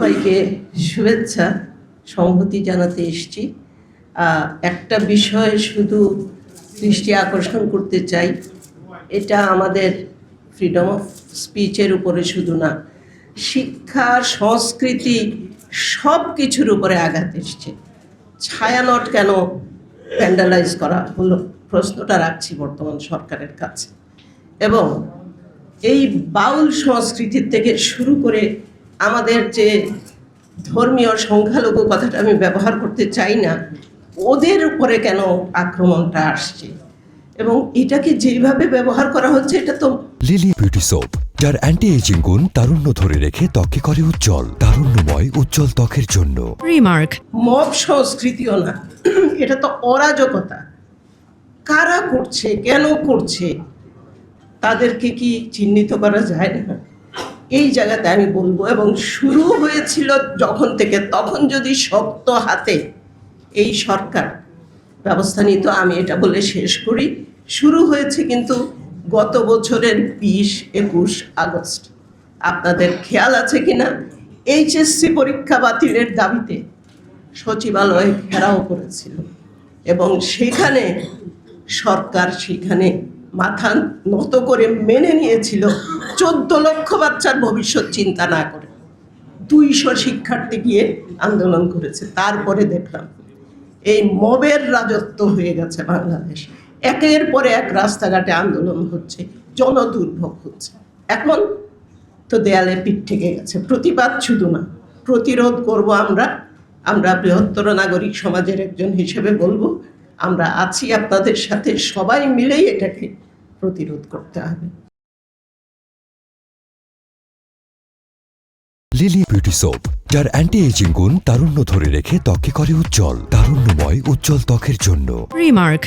সবাইকে শুভেচ্ছা সংহতি জানাতে এসেছি। একটা বিষয় শুধু দৃষ্টি আকর্ষণ করতে চাই, এটা আমাদের ফ্রিডম অফ স্পিচের উপরে শুধু না, শিক্ষা, সংস্কৃতি সব কিছুর উপরে আঘাত এসছে। ছায়ানট কেন প্যান্ডালাইজ করা হলো, প্রশ্নটা রাখছি বর্তমান সরকারের কাছে। এবং এই বাউল সংস্কৃতির থেকে শুরু করে আমাদের যে ধর্মীয় সংখ্যালঘু কথাটা আমি ব্যবহার করতে চাই না, ওদের উপরে কেন আক্রমণটা আসছে এবং এটাকে যেভাবে ব্যবহার করা হচ্ছে, এটা তো লিলি বিউটি সোপ, যার অ্যান্টি এজিং গুণ তারুণ্য ধরে রেখে ত্বককে করে উজ্জ্বল, তারুণ্যময় উজ্জ্বল ত্বকের জন্য। রিমার্ক। মব সংস্কৃতিও না, এটা তো অরাজকতা। কারা করছে, কেন করছে, তাদেরকে কি চিহ্নিত করা যায় না? এই জায়গাতে আমি বলবো। এবং শুরু হয়েছিল যখন থেকে, তখন যদি শক্ত হাতে এই সরকার ব্যবস্থা নিত, আমি এটা বলে শেষ করি। শুরু হয়েছে কিন্তু গত বছরের 20-21 আগস্ট। আপনাদের খেয়াল আছে কিনা, এইচএসসি পরীক্ষা বাতিলের দাবিতে সচিবালয়ে ঘেরাও করেছিল এবং সেখানে সরকার মাথা নত করে মেনে নিয়েছিল 14 লক্ষ বাচ্চার ভবিষ্যৎ চিন্তা না করে। 200 শিক্ষার্থী গিয়ে আন্দোলন করেছে। তারপরে দেখলাম এই মবের রাজত্ব হয়ে গেছে বাংলাদেশ। একের পরে এক রাস্তাঘাটে আন্দোলন হচ্ছে, জনদুর্ভোগ হচ্ছে। এখন তো দেয়ালে পিঠ থেকে গেছে। প্রতিবাদ শুধু না, প্রতিরোধ করব আমরা বৃহত্তর নাগরিক সমাজের একজন হিসেবে বলবো, আমরা আছি আপনাদের সাথে, সবাই মিলেই এটাকে প্রতিরোধ করতে হবে। লিলি বিউটি সোপ, যার অ্যান্টি এজিং গুণ তারুণ্য ধরে রেখে ত্বককে করে উজ্জ্বল, তারুণ্যময় উজ্জ্বল ত্বকের জন্য। রিমার্ক।